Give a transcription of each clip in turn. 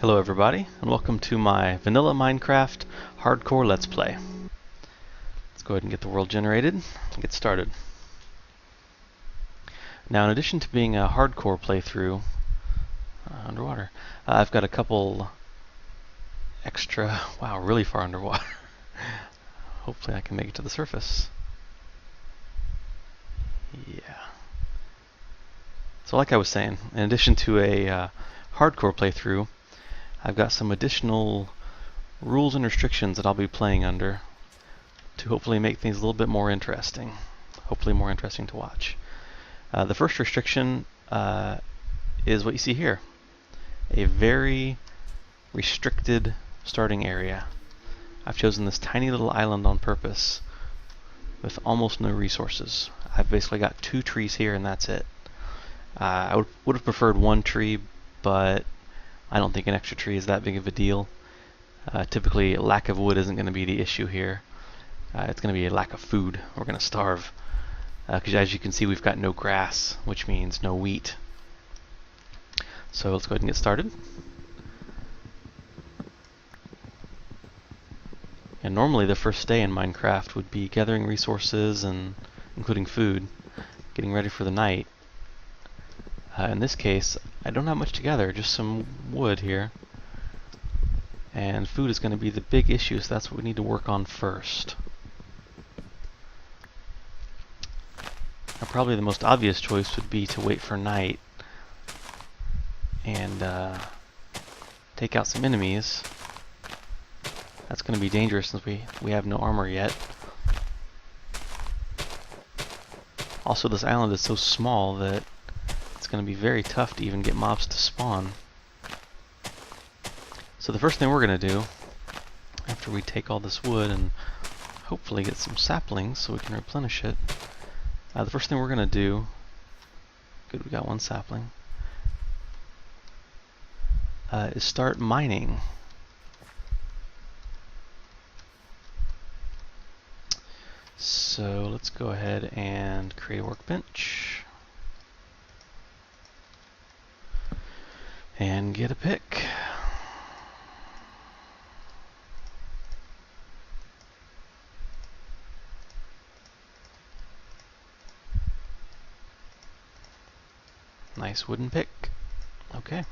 Hello everybody, and welcome to my vanilla Minecraft hardcore Let's Play. Let's go ahead and get the world generated and get started. Now, in addition to being a hardcore playthrough underwater, I've got a couple extra, wow, really far underwater. Hopefully I can make it to the surface. Yeah. So like I was saying, in addition to a hardcore playthrough, I've got some additional rules and restrictions that I'll be playing under to hopefully make things a little bit more interesting. Hopefully more interesting to watch. The first restriction is what you see here. A very restricted starting area. I've chosen this tiny little island on purpose with almost no resources. I've basically got 2 trees here and that's it. I would have preferred 1 tree, but I don't think an extra tree is that big of a deal. Typically, lack of wood isn't going to be the issue here. It's going to be a lack of food. We're going to starve. Because as you can see, we've got no grass, which means no wheat. So let's go ahead and get started. And normally the first day in Minecraft would be gathering resources and including food, getting ready for the night. In this case, I don't have much to gather, just some wood here. And food is going to be the big issue, so that's what we need to work on first. Now, probably the most obvious choice would be to wait for night and take out some enemies. That's going to be dangerous since we have no armor yet. Also, this island is so small that it's going to be very tough to even get mobs to spawn. So the first thing we're going to do, after we take all this wood and hopefully get some saplings so we can replenish it, the first thing we're going to do, good, we got 1 sapling, is start mining. So let's go ahead and create a workbench. And get a pick. Nice wooden pick. Okay.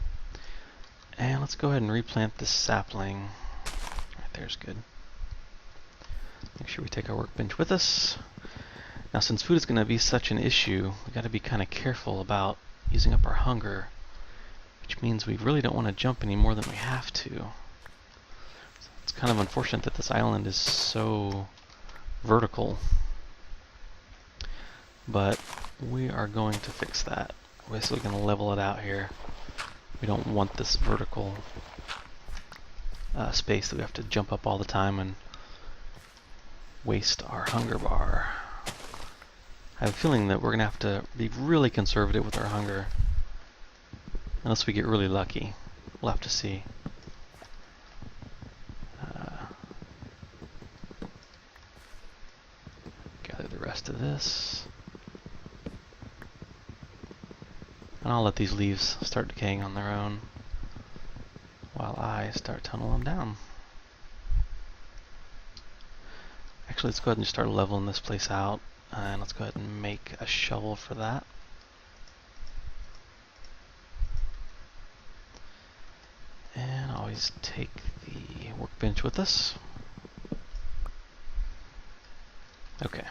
And let's go ahead and replant this sapling. Right there's good. Make sure we take our workbench with us. Now, since food is going to be such an issue, we got to be kind of careful about using up our hunger, which means we really don't want to jump any more than we have to. So it's kind of unfortunate that this island is so vertical, but we are going to fix that. We're basically going to level it out here. We don't want this vertical space that we have to jump up all the time and waste our hunger bar. I have a feeling that we're going to have to be really conservative with our hunger. Unless we get really lucky. We'll have to see. Gather the rest of this. And I'll let these leaves start decaying on their own while I start tunneling down. Actually, let's go ahead and start leveling this place out. And let's go ahead and make a shovel for that. And always take the workbench with us. Okay.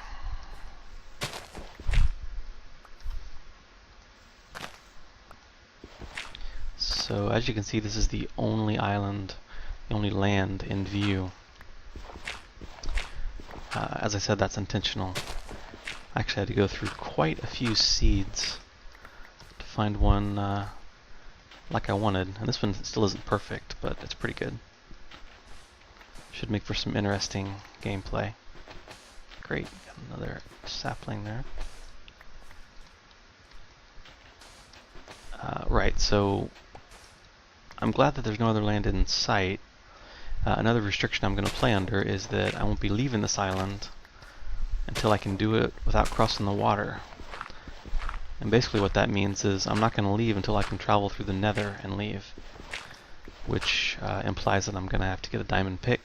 So as you can see, this is the only island, the only land in view. As I said, that's intentional. I actually had to go through quite a few seeds to find one like I wanted. And this one still isn't perfect, but it's pretty good. Should make for some interesting gameplay. Great, got another sapling there. Right, so I'm glad that there's no other land in sight. Another restriction I'm going to play under is that I won't be leaving this island until I can do it without crossing the water. And basically what that means is I'm not going to leave until I can travel through the nether and leave. which implies that I'm going to have to get a diamond pick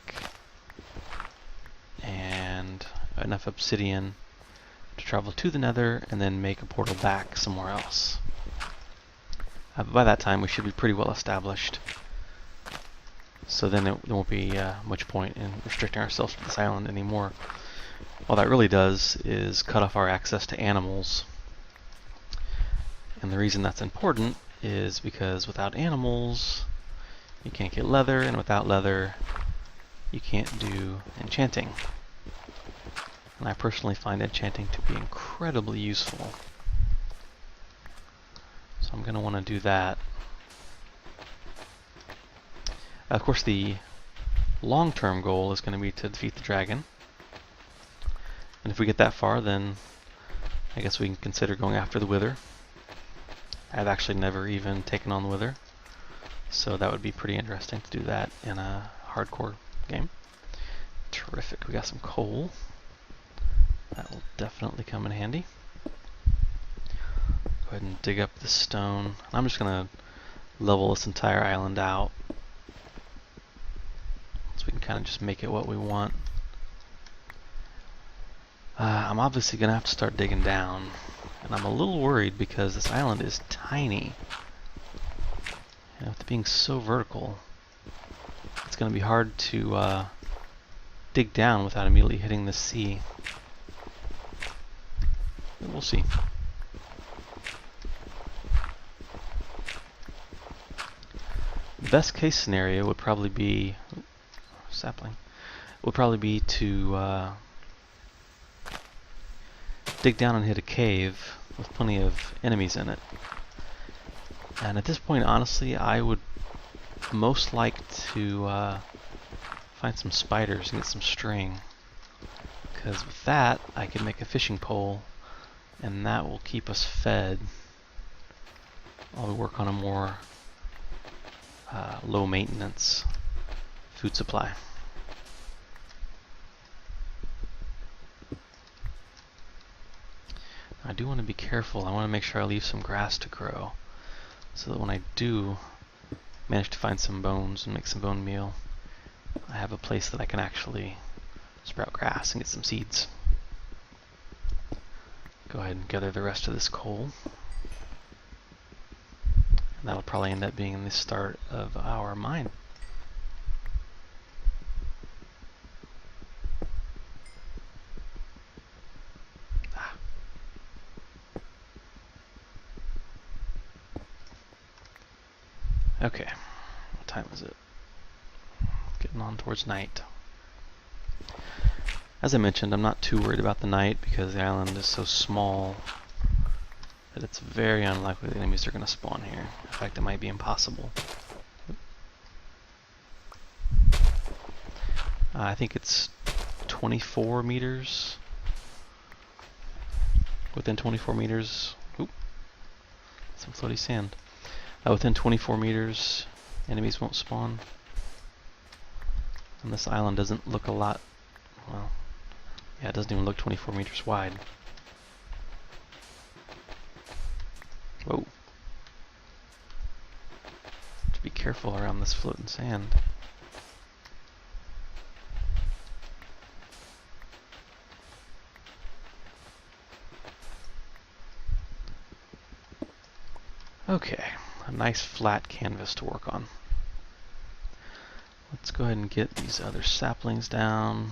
and enough obsidian to travel to the Nether and then make a portal back somewhere else. But by that time we should be pretty well established, so then there won't be much point in restricting ourselves to this island anymore. All that really does is cut off our access to animals, and the reason that's important is because without animals you can't get leather, and without leather you can't do enchanting. And I personally find enchanting to be incredibly useful. So I'm going to want to do that. Of course, the long-term goal is going to be to defeat the dragon. And if we get that far, then I guess we can consider going after the Wither. I've actually never even taken on the Wither, so that would be pretty interesting to do that in a hardcore game. Terrific, we got some coal. That will definitely come in handy. Go ahead and dig up the stone. I'm just going to level this entire island out, so we can kind of just make it what we want. I'm obviously going to have to start digging down, and I'm a little worried because this island is tiny. And with it being so vertical, it's going to be hard to dig down without immediately hitting the sea. But we'll see. The best case scenario would probably be to dig down and hit a cave with plenty of enemies in it. And at this point, honestly, I would most like to find some spiders and get some string, because with that I can make a fishing pole, and that will keep us fed while we work on a more low maintenance food supply. I do want to be careful. I want to make sure I leave some grass to grow, so that when I do manage to find some bones and make some bone meal, I have a place that I can actually sprout grass and get some seeds. Go ahead and gather the rest of this coal. And that'll probably end up being the start of our mine. Okay, what time is it? Getting on towards night. As I mentioned, I'm not too worried about the night because the island is so small that it's very unlikely the enemies are going to spawn here. In fact, it might be impossible. I think it's 24 meters. Within 24 meters. Oop, some floaty sand. Within 24 meters, enemies won't spawn. And this island doesn't look a lot, well, yeah, it doesn't even look 24 meters wide. Whoa. Have to be careful around this floating sand. Okay, a nice flat canvas to work on. Let's go ahead and get these other saplings down.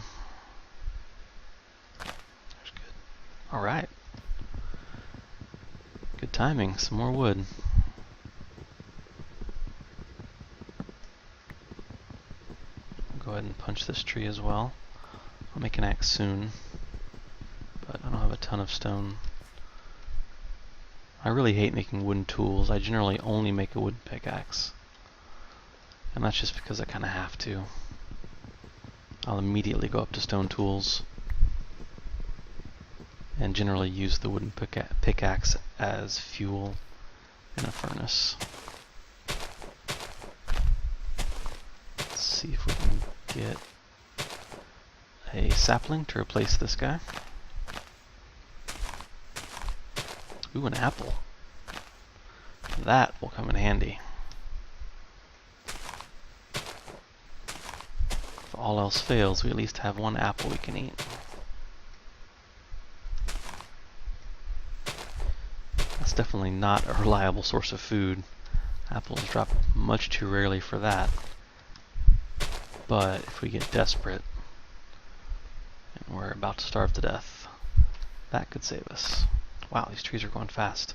There's good. Alright. Good timing, some more wood. I'll go ahead and punch this tree as well. I'll make an axe soon, but I don't have a ton of stone. I really hate making wooden tools. I generally only make a wooden pickaxe. And that's just because I kind of have to. I'll immediately go up to stone tools and generally use the wooden pickaxe as fuel in a furnace. Let's see if we can get a sapling to replace this guy. Ooh, an apple. That will come in handy. all else fails, we at least have one apple we can eat. That's definitely not a reliable source of food. Apples drop much too rarely for that. But if we get desperate and we're about to starve to death, that could save us. Wow, these trees are going fast.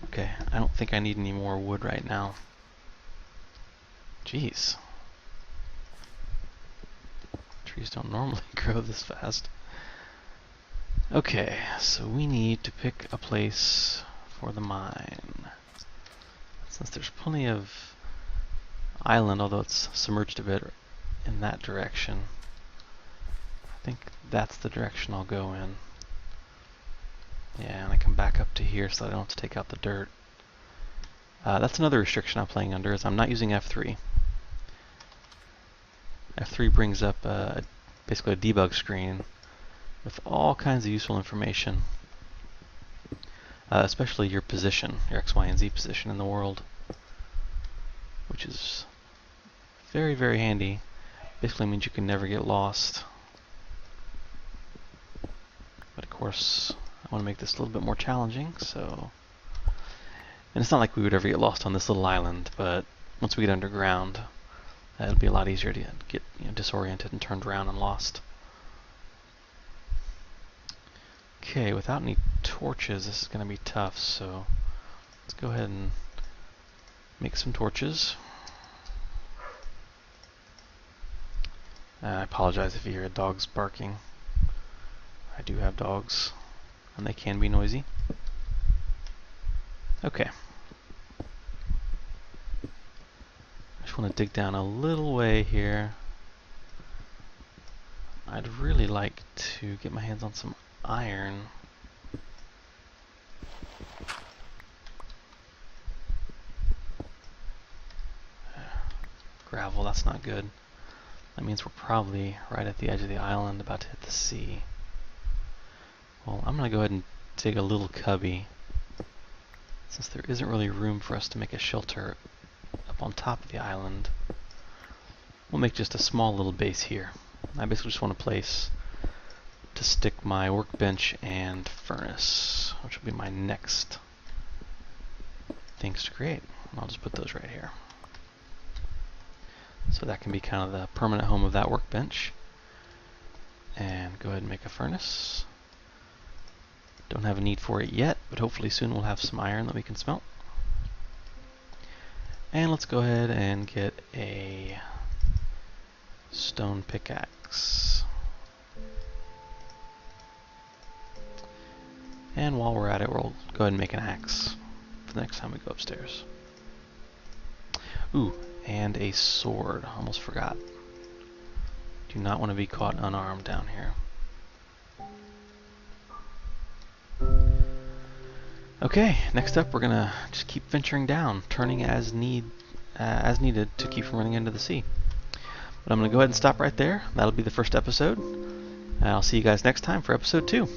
Okay, I don't think I need any more wood right now. Jeez. Trees don't normally grow this fast. Okay, so we need to pick a place for the mine. Since there's plenty of island, although it's submerged a bit in that direction, I think that's the direction I'll go in. Yeah, and I can back up to here so I don't have to take out the dirt. That's another restriction I'm playing under, is I'm not using F3. F3 brings up basically a debug screen with all kinds of useful information, especially your position, your X, Y, and Z position in the world, which is very, very handy. Basically means you can never get lost. But of course, I want to make this a little bit more challenging, so... And it's not like we would ever get lost on this little island, but once we get underground, it'll be a lot easier to get disoriented and turned around and lost. Okay, without any torches, this is going to be tough, so let's go ahead and make some torches. I apologize if you hear dogs barking. I do have dogs, and they can be noisy. Okay. I just want to dig down a little way here. I'd really like to get my hands on some iron. Gravel, that's not good. That means we're probably right at the edge of the island, about to hit the sea. Well, I'm going to go ahead and dig a little cubby, since there isn't really room for us to make a shelter up on top of the island. We'll make just a small little base here. I basically just want a place to stick my workbench and furnace, which will be my next things to create. I'll just put those right here. So that can be kind of the permanent home of that workbench. And go ahead and make a furnace. Don't have a need for it yet, but hopefully soon we'll have some iron that we can smelt. And let's go ahead and get a stone pickaxe. And while we're at it, we'll go ahead and make an axe for the next time we go upstairs. Ooh, and a sword. Almost forgot. Do not want to be caught unarmed down here. Okay, next up we're gonna just keep venturing down, turning as needed to keep from running into the sea. But I'm gonna go ahead and stop right there. That'll be the first episode. And I'll see you guys next time for episode 2.